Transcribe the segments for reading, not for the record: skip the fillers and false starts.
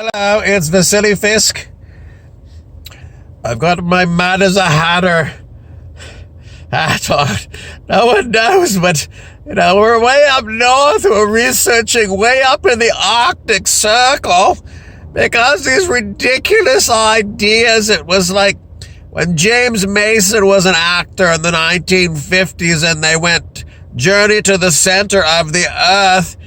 Hello, it's Vasilly Fisk. I've got my mad as a hatter hat on. No one knows, but, we're way up north. We're researching way up in the Arctic Circle because these ridiculous ideas. It was like when James Mason was an actor in the 1950s and they went Journey to the Center of the Earth,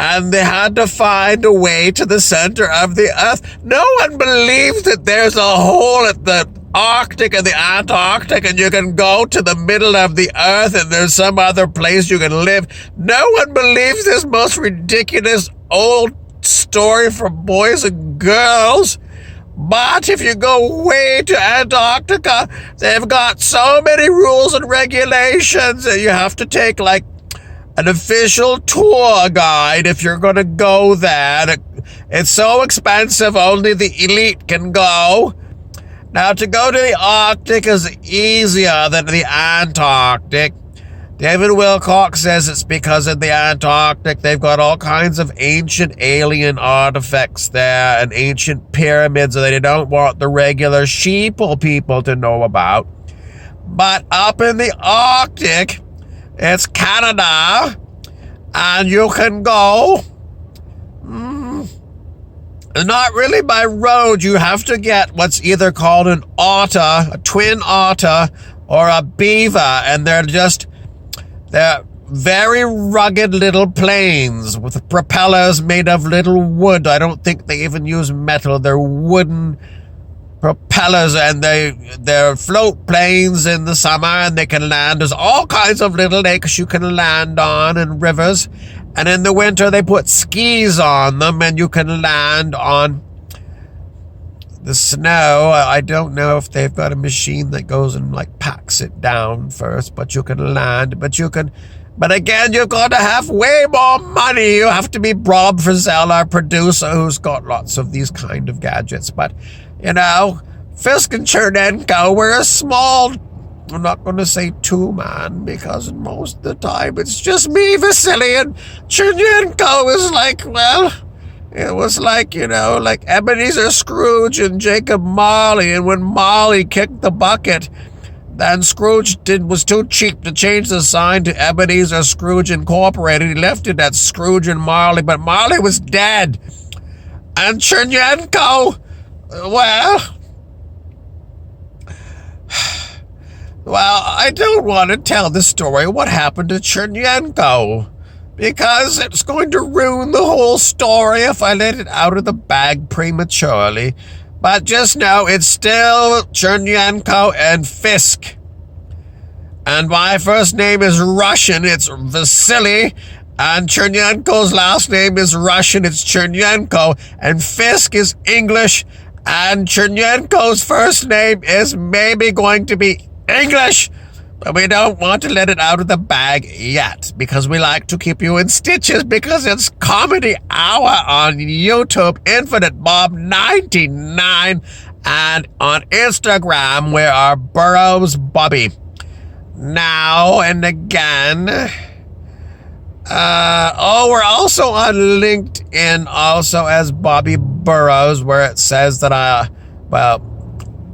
and they had to find a way to the center of the Earth. No one believes that there's a hole at the Arctic and the Antarctic and you can go to the middle of the Earth and there's some other place you can live. No one believes this most ridiculous old story for boys and girls. But if you go way to Antarctica, they've got so many rules and regulations that you have to take like an official tour guide if you're going to go there. It's so expensive, only the elite can go. Now, to go to the Arctic is easier than the Antarctic. David Wilcock says it's because in the Antarctic they've got all kinds of ancient alien artifacts there and ancient pyramids that they don't want the regular sheeple people to know about. But up in the Arctic, it's Canada, and you can go, not really by road. You have to get what's either called an otter, a twin otter, or a beaver, and they're very rugged little planes with propellers made of little wood. I don't think they even use metal. They're wooden propellers, and they're float planes in the summer, and they can land. There's all kinds of little lakes you can land on and rivers, and in the winter they put skis on them and you can land on the snow. I don't know if they've got a machine that goes and like packs it down first, but you can land. But again, you've got to have way more money. You have to be Bob Frizzell, our producer, who's got lots of these kind of gadgets. But Fisk and Chernenko, we're a small, I'm not going to say two-man, because most of the time it's just me, Vasilly, and Chernenko is like, well, it was like, like Ebenezer Scrooge and Jacob Marley, and when Marley kicked the bucket, then Scrooge was too cheap to change the sign to Ebenezer Scrooge Incorporated. He left it at Scrooge and Marley, but Marley was dead. And Chernenko, well, I don't want to tell the story what happened to Chernenko, because it's going to ruin the whole story if I let it out of the bag prematurely. But just know it's still Chernenko and Fisk. And my first name is Russian, it's Vasilly. And Chernenko's last name is Russian, it's Chernenko. And Fisk is English. And Chernenko's first name is maybe going to be English, but we don't want to let it out of the bag yet because we like to keep you in stitches because it's Comedy Hour on YouTube, Infinite Bob 99, and on Instagram we are Burrows Bobby. Now and again, we're also on LinkedIn also as Bobby Burrows, where it says that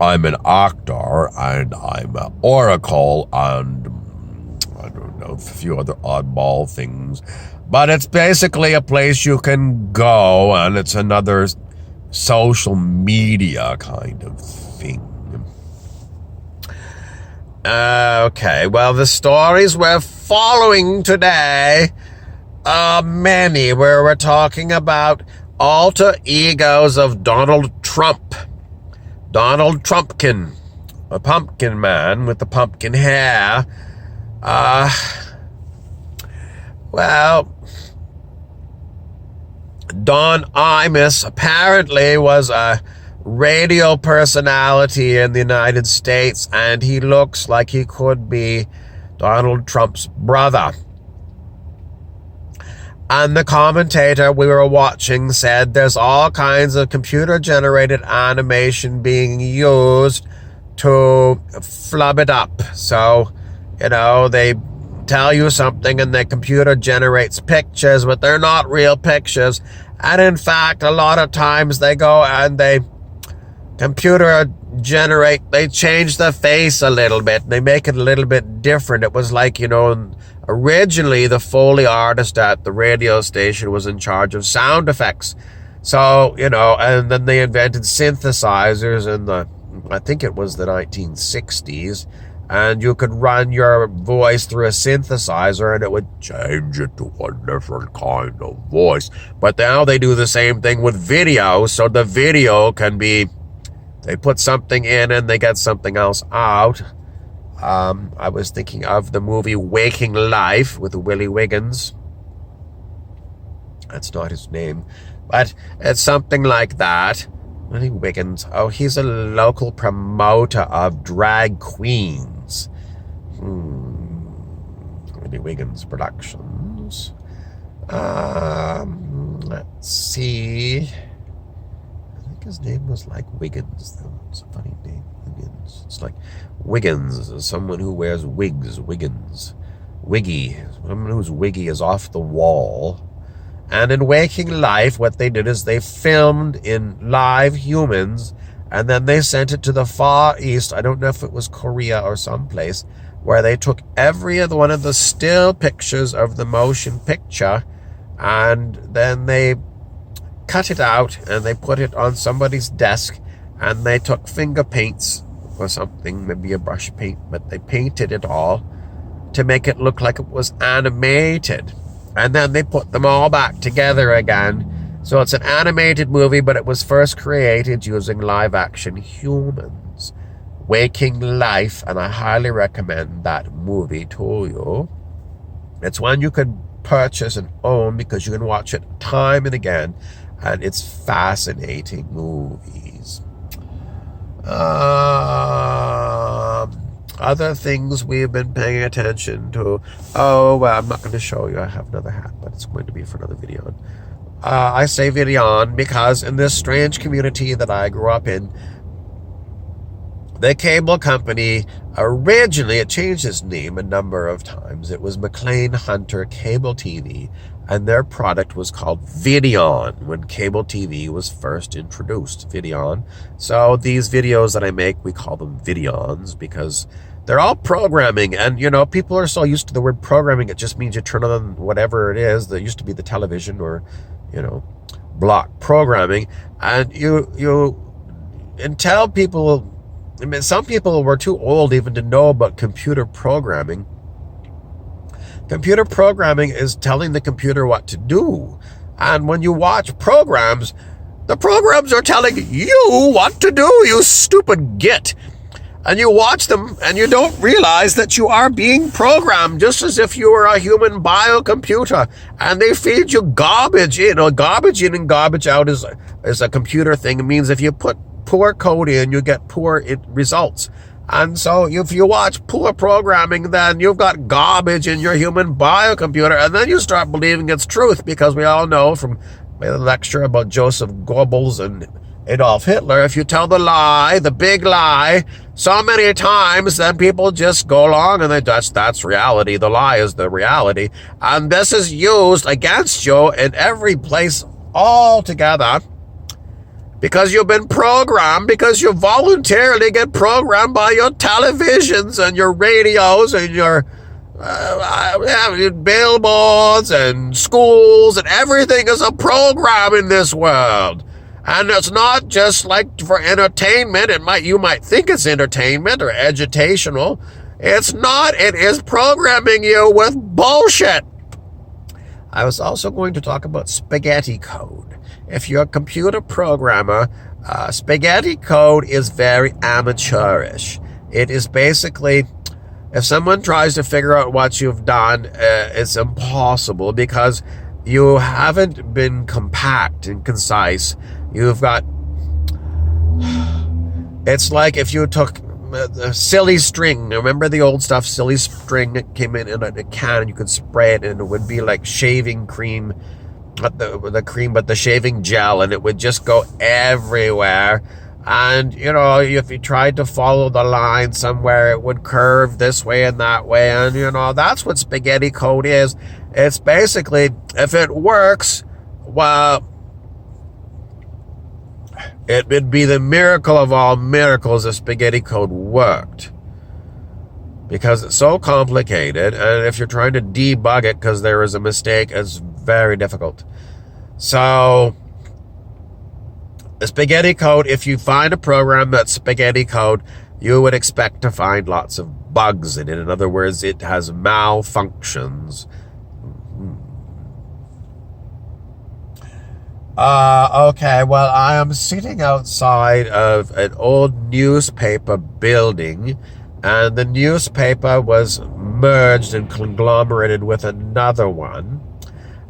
I'm an actor and I'm an oracle and I don't know, a few other oddball things. But it's basically a place you can go, and it's another social media kind of thing. Okay, well, the stories we're following today are many, where we're talking about alter egos of Donald Trump. Donald Trumpkin, a pumpkin man with the pumpkin hair. Don Imus apparently was a radio personality in the United States, and he looks like he could be Donald Trump's brother. And the commentator we were watching said there's all kinds of computer-generated animation being used to flub it up. So, they tell you something and the computer generates pictures, but they're not real pictures. And in fact, a lot of times they go and they change the face a little bit. They make it a little bit different. It was like, originally the Foley artist at the radio station was in charge of sound effects. So, and then they invented synthesizers in I think it was the 1960s. And you could run your voice through a synthesizer and it would change it to a different kind of voice. But now they do the same thing with video. So the video can be, they put something in and they get something else out. I was thinking of the movie Waking Life with Willie Wiggins. That's not his name, but it's something like that. Willie Wiggins. Oh, he's a local promoter of drag queens. Willie Wiggins Productions. Let's see. I think his name was like Wiggins, though. It's a funny name, Wiggins. It's like Wiggins, someone who wears wigs. Wiggins. Wiggy. Someone whose wiggy is off the wall. And in Waking Life, what they did is they filmed in live humans, and then they sent it to the Far East. I don't know if it was Korea or someplace, where they took every other one of the still pictures of the motion picture, and then they cut it out, and they put it on somebody's desk, and they took finger paints or something, maybe a brush paint, but they painted it all to make it look like it was animated. And then they put them all back together again. So it's an animated movie, but it was first created using live action humans. Waking Life, and I highly recommend that movie to you. It's one you could purchase and own because you can watch it time and again, and it's fascinating movies. Other things we've been paying attention to. Oh, well, I'm not going to show you. I have another hat, but it's going to be for another video. I say video because in this strange community that I grew up in, the cable company, originally, it changed its name a number of times. It was McLean Hunter Cable TV, and their product was called Videon when cable TV was first introduced, Videon. So these videos that I make, we call them Videons because they're all programming. And, people are so used to the word programming, it just means you turn on whatever it is. That used to be the television or, block programming. And and tell people, some people were too old even to know about computer programming. Computer programming is telling the computer what to do. And when you watch programs, the programs are telling you what to do, you stupid git. And you watch them and you don't realize that you are being programmed just as if you were a human biocomputer. And they feed you garbage in. Garbage in and garbage out is a computer thing. It means if you put poor code in, you get poor results. And so if you watch poor programming, then you've got garbage in your human biocomputer, and then you start believing it's truth, because we all know from the lecture about Joseph Goebbels and Adolf Hitler, if you tell the lie, the big lie, so many times, then people just go along and that's reality. The lie is the reality. And this is used against you in every place altogether. Because you've been programmed, because you voluntarily get programmed by your televisions and your radios and your billboards and schools, and everything is a program in this world. And it's not just like for entertainment. You might think it's entertainment or educational. It's not. It is programming you with bullshit. I was also going to talk about spaghetti code. If you're a computer programmer, spaghetti code is very amateurish. It is basically, if someone tries to figure out what you've done, it's impossible because you haven't been compact and concise. You've got, it's like if you took silly string. Remember the old stuff, silly string that came in a can and you could spray it and it would be like shaving cream. Not the cream, but the shaving gel, and it would just go everywhere. And, if you tried to follow the line somewhere, it would curve this way and that way. And, that's what spaghetti code is. It's basically, if it works, well, it would be the miracle of all miracles if spaghetti code worked. Because it's so complicated, and if you're trying to debug it because there is a mistake, it's very difficult. So, the spaghetti code, if you find a program that's spaghetti code, you would expect to find lots of bugs in it. In other words, it has malfunctions. Okay, well, I am sitting outside of an old newspaper building, and the newspaper was merged and conglomerated with another one.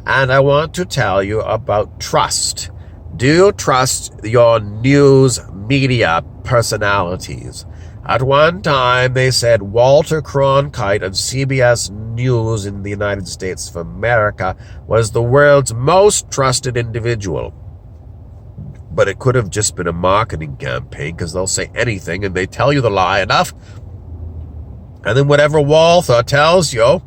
And I want to tell you about trust. Do you trust your news media personalities? At one time, they said Walter Cronkite of CBS News in the United States of America was the world's most trusted individual. But it could have just been a marketing campaign, because they'll say anything and they tell you the lie enough. And then whatever Walter tells you,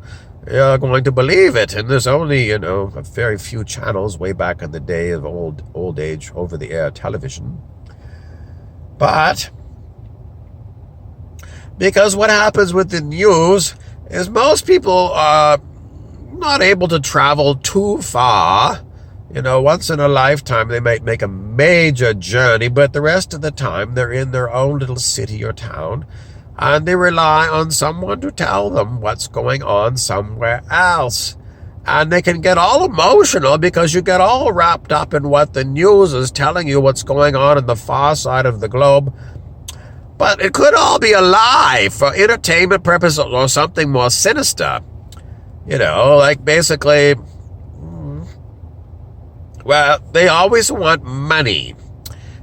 you're going to believe it. And there's only, a very few channels way back in the day of old age over-the-air television. But because what happens with the news is most people are not able to travel too far. Once in a lifetime, they might make a major journey, but the rest of the time, they're in their own little city or town, and they rely on someone to tell them what's going on somewhere else. And they can get all emotional because you get all wrapped up in what the news is telling you what's going on the far side of the globe. But it could all be a lie for entertainment purposes or something more sinister. Like basically, well, they always want money.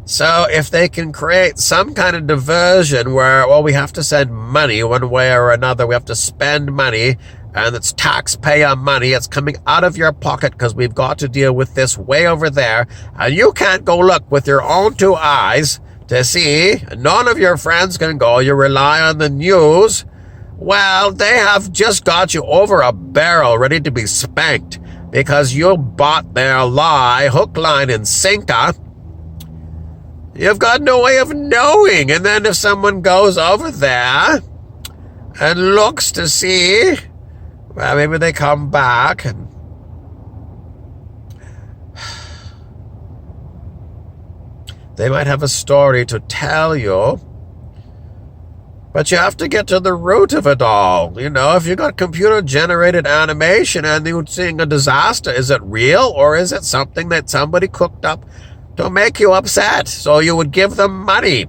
So if they can create some kind of diversion where, well, we have to send money one way or another, we have to spend money, and it's taxpayer money, it's coming out of your pocket because we've got to deal with this way over there, and you can't go look with your own two eyes to see, none of your friends can go, you rely on the news, well, they have just got you over a barrel ready to be spanked because you bought their lie, hook, line, and sinker. You've got no way of knowing. And then if someone goes over there and looks to see, well, maybe they come back and they might have a story to tell you. But you have to get to the root of it all. If you got computer-generated animation and you're seeing a disaster, is it real or is it something that somebody cooked up to make you upset? So you would give them money.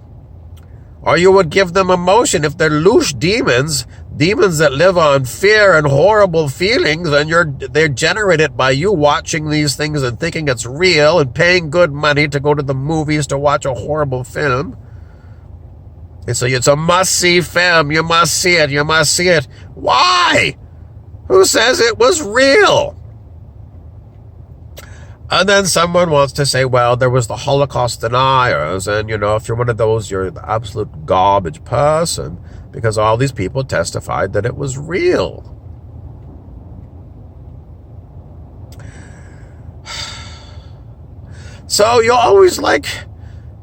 Or you would give them emotion. If they're loose demons that live on fear and horrible feelings, and they're generated by you watching these things and thinking it's real and paying good money to go to the movies to watch a horrible film. It's a must-see film. You must see it. You must see it. Why? Who says it was real? And then someone wants to say, well, there was the Holocaust deniers. And, if you're one of those, you're the absolute garbage person because all these people testified that it was real. So you're always like,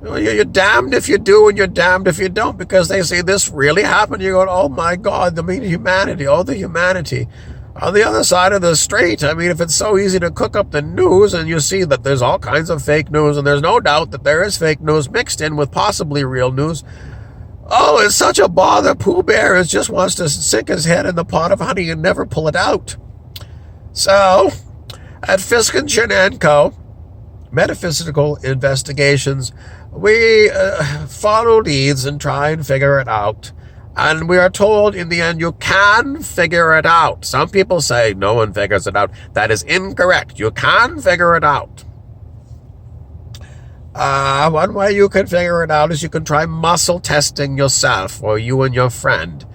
you're damned if you do and you're damned if you don't, because they say this really happened. You're going, oh my God, the humanity, the humanity. On the other side of the street, if it's so easy to cook up the news and you see that there's all kinds of fake news, and there's no doubt that there is fake news mixed in with possibly real news. Oh, it's such a bother. Pooh Bear just wants to sink his head in the pot of honey and never pull it out. So, at Fisk and Co., Metaphysical Investigations, we follow leads and try and figure it out. And we are told in the end, you can figure it out. Some people say no one figures it out. That is incorrect. You can figure it out. One way you can figure it out is you can try muscle testing yourself, or you and your friend.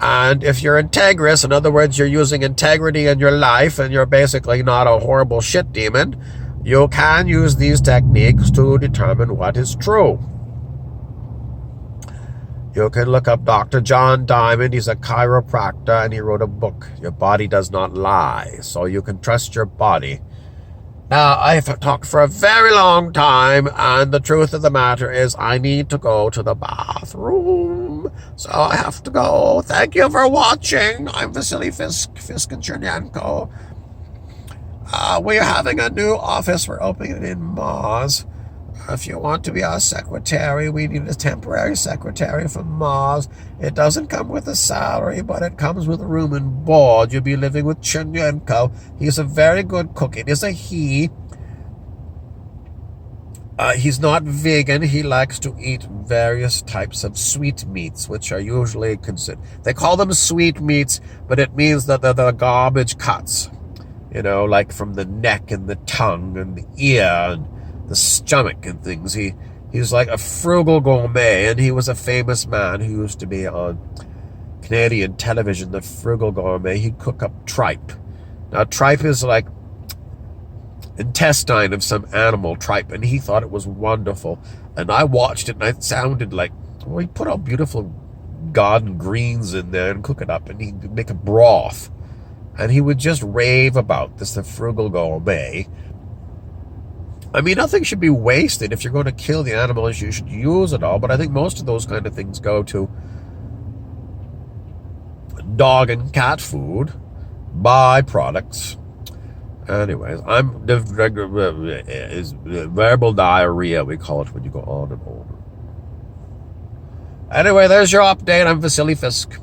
And if you're integrous, in other words, you're using integrity in your life and you're basically not a horrible shit demon, you can use these techniques to determine what is true. You can look up Dr. John Diamond. He's a chiropractor, and he wrote a book, Your Body Does Not Lie, so you can trust your body. Now, I've talked for a very long time, and the truth of the matter is I need to go to the bathroom, so I have to go. Thank you for watching. I'm Vasilly Fisk and Chernenko. We're having a new office. We're opening it in Mars. If you want to be our secretary, we need a temporary secretary from Mars. It doesn't come with a salary, but it comes with a room and board. You'll be living with Chernenko. He's a very good cook. It is a he. He's not vegan. He likes to eat various types of sweetmeats, which are usually considered... They call them sweetmeats, but it means that they're the garbage cuts. You know, like from the neck and the tongue and the ear and the stomach and things. He's like a frugal gourmet, and he was a famous man who used to be on Canadian television, the frugal gourmet. He'd cook up tripe. Now, tripe is like intestine of some animal, tripe, and he thought it was wonderful. And I watched it, and it sounded like, well, he put all beautiful garden greens in there and cook it up, and he'd make a broth. And he would just rave about this, the frugal gourmet. I mean, nothing should be wasted. If you're going to kill the animals, you should use it all. But I think most of those kind of things go to dog and cat food, byproducts. Anyways, verbal diarrhea, we call it when you go on and on. Anyway, there's your update. I'm Vasilly Fisk.